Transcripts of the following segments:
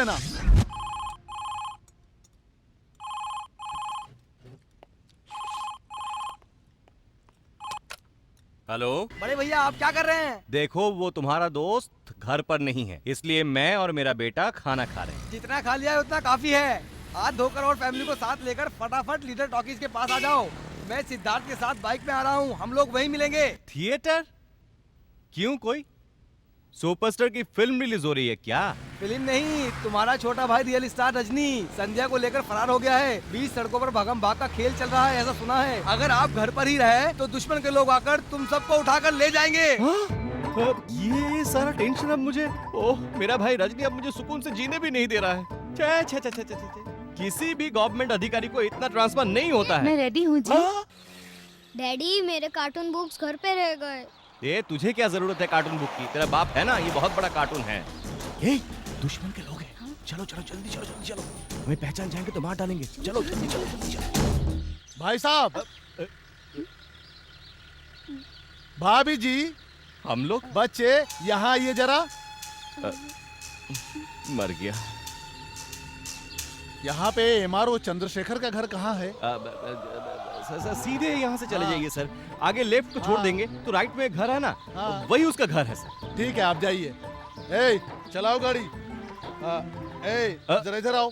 रहना। हेलो। बड़े भैया आप क्या कर रहे हैं? देखो वो तुम्हारा दोस्त घर पर नहीं है, इसलिए मैं और मेरा बेटा खाना खा रहे हैं। जितना खा लिया है उतना काफी है। हाथ धोकर और फैमिली को साथ लेकर फटाफट लीडर टॉकीज के पास आ जाओ। मैं सिद्धार्थ के साथ बाइक में आ रहा हूँ, हम लोग वहीं मिलेंगे। थिएटर? क्यों, कोई सुपरस्टार की फिल्म रिलीज हो रही है क्या? फिल्म नहीं, तुम्हारा छोटा भाई रियल स्टार रजनी संध्या को लेकर फरार हो गया है। 20 सड़कों पर भागम भाग का खेल चल रहा है, ऐसा सुना है। अगर आप घर पर ही रहे तो दुश्मन के लोग आकर तुम सबको उठाकर ले जाएंगे। अब ये सारा टेंशन अब मुझे, ओह मेरा भाई रजनी अब मुझे सुकून से जीने भी नहीं दे रहा है। छे छे छे छे छे छे। किसी भी गवर्नमेंट अधिकारी को इतना ट्रांसफर नहीं होता है। मैं रेडी हूँ जी। डैडी मेरे कार्टून बुक्स घर पे रह गए। ये तुझे क्या जरूरत है कार्टून बुक की? तेरा बाप है ना, ये बहुत बड़ा कार्टून है। ये दुश्मन के लोग हैं। चलो चलो जल्दी चलो जल्दी चलो, हमें पहचान जाएंगे तो मार डालेंगे। चलो जल्दी चलो जल्दी चलो। भाई साहब, भाभी जी, हम लोग बच्चे यहाँ आइए जरा। मर गया। यहाँ पे एमआरओ चंद्रशेखर का घर कहाँ है? सीधे यहाँ से चले जाइए सर, आगे लेफ्ट को छोड़ देंगे तो राइट में एक घर है ना, हाँ। वही उसका घर है सर। ठीक है आप जाइए। ए, चलाओ गाड़ी। जरा इधर आओ।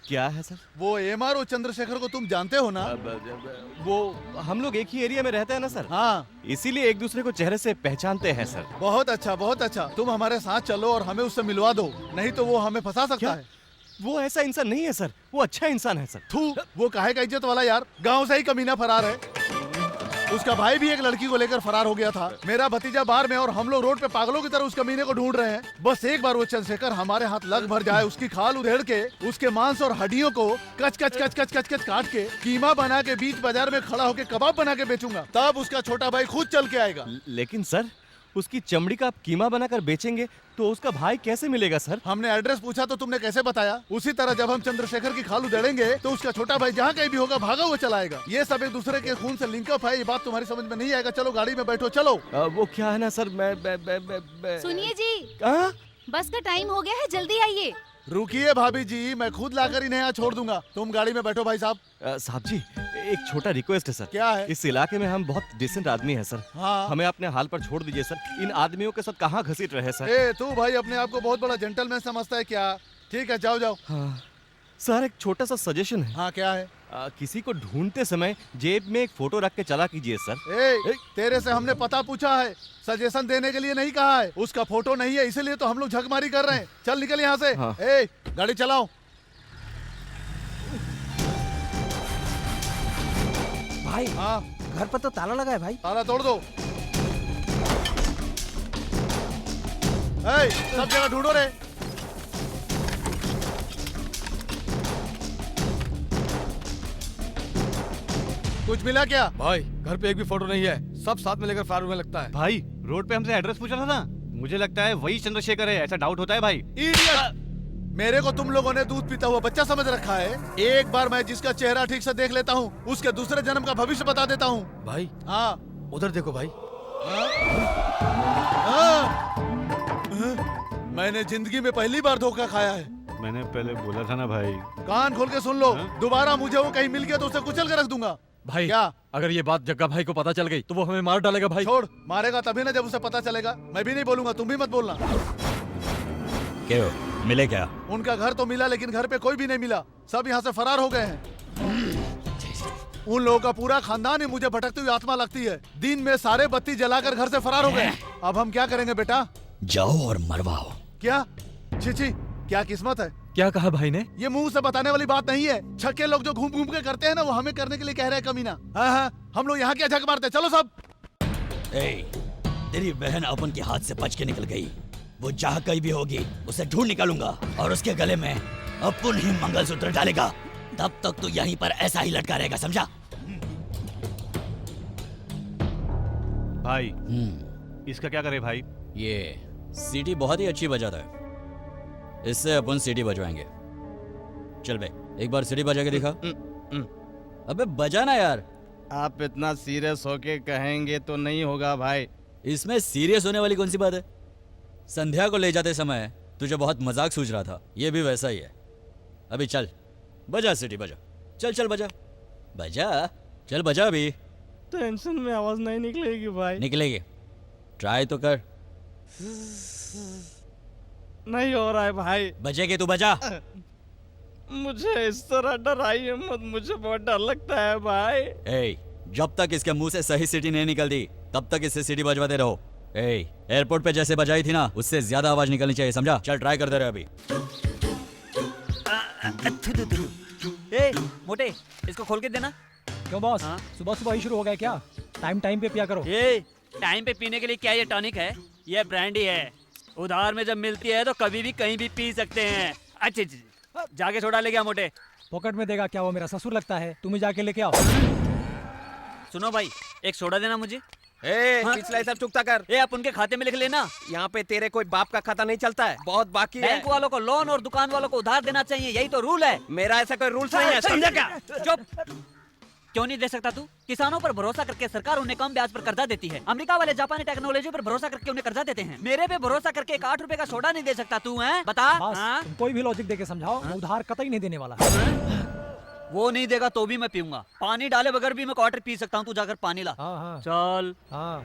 क्या है सर? वो एमआरओ चंद्रशेखर को तुम जानते हो ना? वो हम लोग एक ही एरिया में रहते हैं ना सर, हाँ। इसीलिए एक दूसरे को चेहरे से पहचानते हैं सर। बहुत अच्छा बहुत अच्छा। तुम हमारे साथ चलो और हमें उससे मिलवा दो, नहीं तो वो हमें फंसा सकता है। वो ऐसा इंसान नहीं है सर, वो अच्छा इंसान है सर। थू, वो काहे का इज्जत वाला यार, गांव से ही कमीना फरार है। उसका भाई भी एक लड़की को लेकर फरार हो गया था। मेरा भतीजा बाहर में और हम लोग रोड पे पागलों की तरह उस कमीने को ढूंढ रहे हैं। बस एक बार वो चंद्रशेखर हमारे हाथ लग भर जाए, उसकी खाल उधेड़ के उसके मांस और हड्डियों को कच कच कच कच कच कच काट के कीमा बना के बीच बाजार में खड़ा होके कबाब बना के बेचूंगा, तब उसका छोटा भाई खुद चल के आएगा। लेकिन सर उसकी चमड़ी का आप कीमा बनाकर बेचेंगे तो उसका भाई कैसे मिलेगा सर? हमने एड्रेस पूछा तो तुमने कैसे बताया? उसी तरह जब हम चंद्रशेखर की खाल उधेड़ेंगे तो उसका छोटा भाई जहाँ कहीं भी होगा भागा हुआ चला आएगा। ये सब एक दूसरे के खून से लिंकअप है, ये बात तुम्हारी समझ में नहीं आएगा। चलो गाड़ी में बैठो चलो। वो क्या है ना सर, मैं सुनिए जी, हाँ? बस का टाइम हो गया है, जल्दी आइए। रुकिए भाभी जी, मैं खुद लाकर इन्हें यहाँ छोड़ दूंगा। तुम गाड़ी में बैठो भाई साहब। साहब जी एक छोटा रिक्वेस्ट है सर। क्या है? इस इलाके में हम बहुत डिसेंट आदमी हैं सर, हाँ। हमें अपने हाल पर छोड़ दीजिए सर। इन आदमियों के साथ कहाँ घसीट रहे सर? ए तू भाई अपने आप को बहुत बड़ा जेंटलमैन समझता है क्या? ठीक है जाओ जाओ। हाँ। सर एक छोटा सा सजेशन है। हाँ क्या है? किसी को ढूंढते समय जेब में एक फोटो रख के चला कीजिए सर। ए, तेरे से हमने पता पूछा है, सजेशन देने के लिए नहीं कहा है। उसका फोटो नहीं है इसीलिए तो हम लोग झकमारी कर रहे हैं। चल निकल यहाँ से। हाँ। ए गाड़ी चलाओ। भाई हाँ घर पर तो ताला लगा है भाई। ताला तोड़ दो। ए, सब जगह ढूंढो रे। कुछ मिला क्या? भाई घर पे एक भी फोटो नहीं है, सब साथ में लेकर फरार होने लगता है। भाई रोड पे हमसे एड्रेस पूछा था ना, मुझे लगता है वही चंद्रशेखर है, ऐसा डाउट होता है भाई। इडियट! मेरे को तुम लोगों ने दूध पीता हुआ बच्चा समझ रखा है। एक बार मैं जिसका चेहरा ठीक से देख लेता हूँ उसके दूसरे जन्म का भविष्य बता देता हूँ। भाई हाँ उधर देखो भाई। मैंने जिंदगी में पहली बार धोखा खाया है। मैंने पहले बोला था ना भाई। कान खोल के सुन लो, दोबारा मुझे वो कहीं मिल गया तो उसे कुचल के रख दूंगा। भाई क्या? अगर ये बात जग्गा भाई को पता चल गई तो वो हमें मार डालेगा भाई। छोड़, मारेगा तभी ना जब उसे पता चलेगा। मैं भी नहीं बोलूंगा, तुम भी मत बोलना। क्या मिले क्या? उनका घर तो मिला लेकिन घर पे कोई भी नहीं मिला, सब यहाँ से फरार हो गए हैं। उन लोगों का पूरा खानदान ही मुझे भटकती हुई आत्मा लगती है। दिन में सारे बत्ती जलाकर घर से फरार हो गए। अब हम क्या करेंगे बेटा? जाओ और मरवाओ। क्या? छी, क्या किस्मत है। क्या कहा भाई ने? ये मुंह से बताने वाली बात नहीं है। छक्के लोग जो घूम घूम के करते हैं ना, वो हमें करने के लिए कह रहे हैं कमीना। हाँ, हम लोग यहाँ क्या झक मारते हैं? चलो सब। तेरी बहन अपन के हाथ से बच के निकल गई। वो जहाँ कहीं भी होगी उसे ढूंढ निकालूंगा और उसके गले में अपन ही मंगलसूत्र डालेगा। तब तक तू यहीं पर ऐसा ही लटका रहेगा, समझा? भाई इसका क्या करे भाई? ये सीटी बहुत ही अच्छी बजाता है, इससे अपन सीटी बजवाएंगे। चल बे, एक बार सीटी बजा के दिखा। अबे बजाना यार। आप इतना सीरियस होके कहेंगे तो नहीं होगा भाई। इसमें सीरियस होने वाली कौन सी बात है? संध्या को ले जाते समय तुझे बहुत मजाक सूझ रहा था, ये भी वैसा ही है। अभी चल बजा सिटी, बजा, चल चल बजा बजा, चल बजा अभी। टेंशन में आवाज नहीं निकलेगी भाई। निकलेगी, ट्राई तो कर। नहीं हो रहा है भाई। बजेगी तू, बजा। मुझे इस तरह डराइए मत, मुझे बहुत डर लगता है भाई। ए, जब तक इसके मुंह से सही सीटी नहीं निकलती तब तक इससे सीटी बजवाते रहो। ए, एयरपोर्ट पे जैसे बजाई थी ना, उससे ज्यादा आवाज निकलनी चाहिए, समझा? चल ट्राई करते रहे अभी। ए, मोटे इसको खोल के देना। क्यों बॉस, सुबह सुबह ही शुरू हो गया क्या? टाइम टाइम पे पिया करो। ये टाइम पे पीने के लिए क्या ये टॉनिक है? ये ब्रांडी है, उधार में जब मिलती है तो कभी भी कहीं भी पी सकते हैं। अच्छा जाके सोडा ले गया मोटे। पॉकेट में देगा क्या? वो मेरा ससुर लगता है। तुम ही जाके लेके आओ। सुनो भाई, एक सोडा देना मुझे। पिछला हिसाब चुकता कर। ए, अपन के खाते में लिख लेना। यहाँ पे तेरे कोई बाप का खाता नहीं चलता है, बहुत बाकी है। बैंक वालों को लोन और दुकान वालों को उधार देना चाहिए, यही तो रूल है। मेरा ऐसा कोई रूल्स नहीं है, समझा क्या? चुप। क्यों नहीं दे सकता तू? किसानों पर भरोसा करके सरकार उन्हें कम ब्याज पर कर्जा देती है। अमेरिका वाले जापानी टेक्नोलॉजी पर भरोसा करके उन्हें कर्जा देते हैं। मेरे पे भरोसा करके 8 रुपए का सोडा नहीं दे सकता तू है? बता। बॉस, हाँ? तुम कोई भी लॉजिक देके समझाओ, मैं उधार कतई नहीं देने वाला। वो नहीं देगा तो भी मैं पीऊंगा। पानी डाले बगैर भी मैं क्वार्टर पी सकता हूँ। तू जाकर पानी ला। हाँ हाँ चल। हाँ।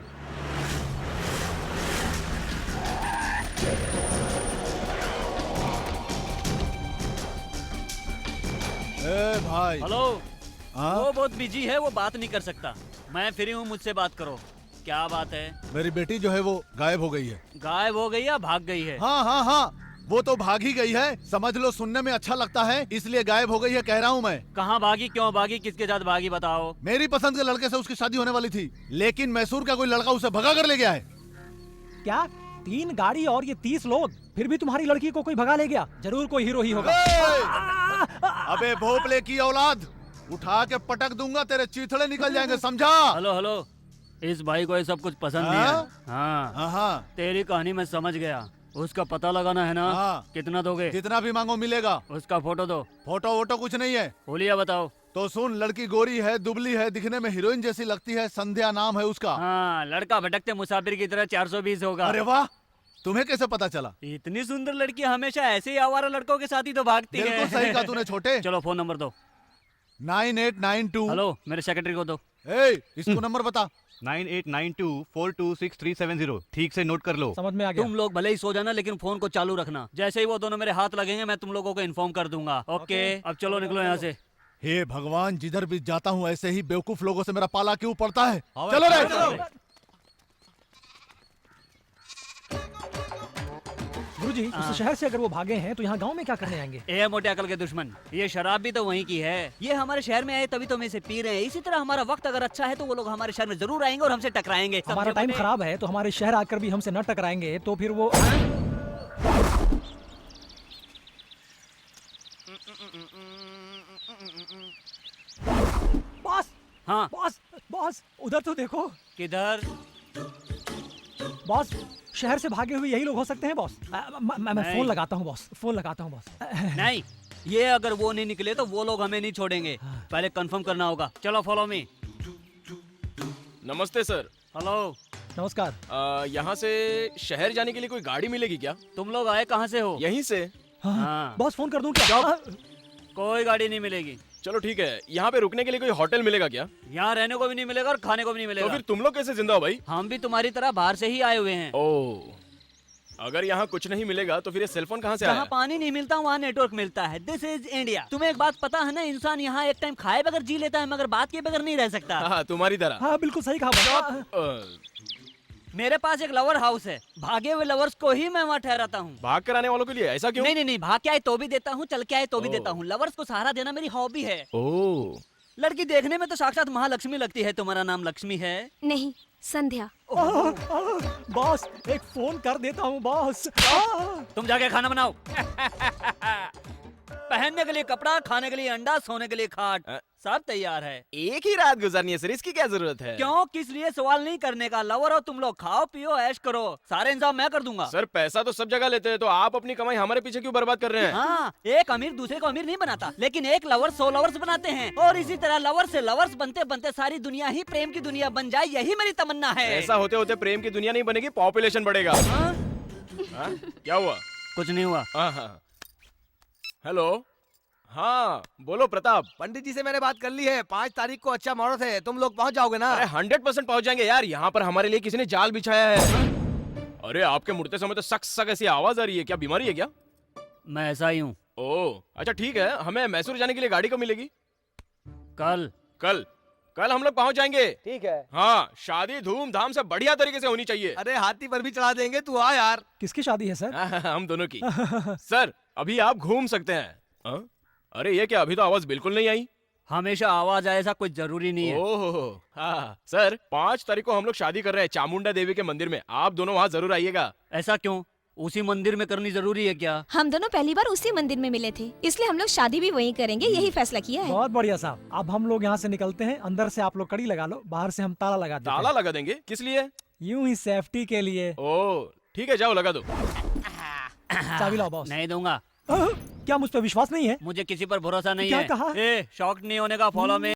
ए भाई। हेलो। हाँ? वो बहुत बिजी है, वो बात नहीं कर सकता। मैं फ्री हूँ, मुझसे बात करो। क्या बात है? मेरी बेटी जो है वो गायब हो गई है। गायब हो गई या भाग गई है? हाँ हाँ हाँ, वो तो भाग ही गई है, समझ लो। सुनने में अच्छा लगता है इसलिए गायब हो गई है कह रहा हूँ मैं। कहाँ भागी, क्यों भागी, किसके साथ भागी बताओ। मेरी पसंद के लड़के से उसकी शादी होने वाली थी, लेकिन मैसूर का कोई लड़का उसे भगा कर ले गया है। क्या? 3 गाड़ी और ये 30 लोग, फिर भी तुम्हारी लड़की को कोई भगा ले गया? जरूर कोई हीरो ही होगा। अबे भोपले की औलाद, उठा के पटक दूंगा, तेरे चीथड़े निकल जाएंगे, समझा? हेलो हेलो, इस भाई को ये सब कुछ पसंद नहीं है। हाँ हाँ हाँ, तेरी कहानी मैं समझ गया। उसका पता लगाना है ना? हाँ। कितना दोगे? जितना भी मांगो मिलेगा। उसका फोटो दो। फोटो वोटो कुछ नहीं है। बोलिए बताओ। तो सुन, लड़की गोरी है, दुबली है, दिखने में हीरोइन जैसी लगती है, संध्या नाम है उसका। हाँ, लड़का भटकते मुसाफिर की तरह 420 होगा। अरे वाह, तुम्हें कैसे पता चला? इतनी सुंदर लड़की हमेशा ऐसे ही आवारा लड़कों के साथ ही तो भागती है। बिल्कुल सही कहा तूने छोटे। चलो फोन नंबर दो। 9892। हेलो, मेरे सेक्रेटरी को दो। इसको नंबर बता। 9892426370। ठीक से नोट कर लो। समझ में आ गया। तुम लोग भले ही सो जाना, लेकिन फोन को चालू रखना। जैसे ही वो दोनों मेरे हाथ लगेंगे मैं तुम लोगों को इन्फॉर्म कर दूंगा। ओके, अब चलो निकलो यहाँ से। हे भगवान, जिधर भी जाता हूँ ऐसे ही बेवकूफ लोगों से मेरा पाला क्यों पड़ता है? चलो रे। गुरुजी, उस शहर से अगर वो भागे हैं तो यहाँ गांव में क्या करने आएंगे? ए मोटे अकल के दुश्मन, ये शराब भी तो वहीं की है। ये हमारे शहर में आए तभी तो हम इसे पी रहे हैं। इसी तरह हमारा वक्त अगर अच्छा है तो वो लोग हमारे शहर में जरूर आएंगे और हमसे टकराएंगे। हमारा समझे टाइम मोटे? खराब है तो हमारे शहर आकर भी हमसे न टकराएंगे तो फिर वो। बॉस, हाँ, बॉस, बॉस, उधर तो देखो। किधर? बॉस, शहर से भागे हुए यही लोग हो सकते हैं बॉस। मैं नहीं। फोन लगाता हूँ बॉस, फोन लगाता हूँ बॉस। नहीं, ये अगर वो नहीं निकले तो वो लोग हमें नहीं छोड़ेंगे। पहले कंफर्म करना होगा। चलो फॉलो मी। नमस्ते सर। हेलो। नमस्कार। यहाँ से शहर जाने के लिए कोई गाड़ी मिलेगी क्या? तुम लोग आए कहाँ से हो? यहीं से। हाँ। बॉस, फोन कर दूं क्या? कोई गाड़ी नहीं मिलेगी। चलो ठीक है, यहाँ पे रुकने के लिए कोई होटल मिलेगा क्या? यहाँ रहने को भी नहीं मिलेगा और खाने को भी नहीं तो मिलेगा। फिर तुम लोग कैसे जिंदा हो भाई? हम भी तुम्हारी तरह बाहर से ही आए हुए हैं। ओह, अगर यहाँ कुछ नहीं मिलेगा तो फिर ये सेलफोन कहाँ से जहाँ आया? पानी नहीं मिलता वहाँ नेटवर्क मिलता है। This is India. तुम्हें एक बात पता है ना, इंसान यहाँ एक टाइम खाए बगैर जी लेता है मगर बात के बगैर नहीं रह सकता। हाँ, तुम्हारी तरह। हाँ बिल्कुल सही कहा बॉस। मेरे पास एक लवर हाउस है, भागे हुए लवर्स को ही मैं वहाँ ठहराता हूँ। भाग कर आने वालों के लिए ऐसा क्यों? नहीं, भाग के आए तो भी देता हूँ, चल के आए तो भी ओह। देता हूँ। लवर्स को सहारा देना मेरी हॉबी है। ओह, लड़की देखने में तो साक्षात महालक्ष्मी लगती है। तुम्हारा नाम लक्ष्मी है? नहीं, संध्या। बॉस, एक फोन कर देता हूँ बॉस। तुम जाके खाना बनाओ। पहनने के लिए कपड़ा, खाने के लिए अंडा, सोने के लिए खाट, सब तैयार है। एक ही रात गुजारनी है सर, इसकी क्या जरूरत है? क्यों, किस लिए सवाल नहीं करने का। लवर हो तुम लोग, खाओ पियो ऐश करो, सारे इंतजाम मैं कर दूंगा। सर पैसा तो सब जगह लेते हैं, तो आप अपनी कमाई हमारे पीछे क्यों बर्बाद कर रहे हैं? हाँ, एक अमीर दूसरे को अमीर नहीं बनाता, लेकिन एक लवर 100 लवर्स बनाते हैं। और इसी तरह लवर से लवर्स बनते बनते सारी दुनिया ही प्रेम की दुनिया बन जाए, यही मेरी तमन्ना है। ऐसा होते होते प्रेम की दुनिया नहीं बनेगी, पॉपुलेशन बढ़ेगा। हाँ? हाँ? क्या हुआ? कुछ नहीं हुआ। हाँ हाँ। हेलो, हाँ बोलो प्रताप। पंडित जी से मैंने बात कर ली है, 5 तारीख को अच्छा मुहूर्त है, तुम लोग पहुंच जाओगे ना? अरे 100% पहुंच जाएंगे यार, यहाँ पर हमारे लिए किसी ने जाल बिछाया है। अरे आपके मुड़ते समय तो सक सक ऐसी आवाज आ रही है, क्या बीमारी है क्या? मैं ऐसा ही हूँ। ओह अच्छा ठीक है, हमें मैसूर जाने के लिए गाड़ी कब मिलेगी? कल कल कल हम लोग पहुंच जाएंगे। ठीक है। हाँ, शादी धूमधाम से बढ़िया तरीके से होनी चाहिए। अरे हाथी पर भी चढ़ा देंगे, तू आ यार। किसकी शादी है सर? हम दोनों की। सर अभी आप घूम सकते हैं। हाँ? अरे ये क्या, अभी तो आवाज बिल्कुल नहीं आई। हमेशा आवाज आए ऐसा कुछ जरूरी नहीं है। ओह हाँ सर, 5 तारीख को हम लोग शादी कर रहे हैं चामुंडा देवी के मंदिर में, आप दोनों वहाँ जरूर आइएगा। ऐसा क्यों? उसी मंदिर में करनी जरूरी है क्या? हम दोनों पहली बार उसी मंदिर में मिले थे, इसलिए हम लोग शादी भी वहीं करेंगे, यही फैसला किया है। बहुत बढ़िया साहब, अब हम लोग यहाँ से निकलते हैं। अंदर से आप लोग कड़ी लगा लो, बाहर से हम ताला लगा देते ताला लगा देंगे? किस लिए? हैं। यूं ही सेफ्टी के लिए। ओह ठीक है, जाओ लगा दो। चाबी लाओ बॉस। नहीं दूंगा। क्या मुझ पर विश्वास नहीं है? मुझे किसी पर भरोसा नहीं क्या है। कहा? शॉक नहीं होने का, फॉलो में।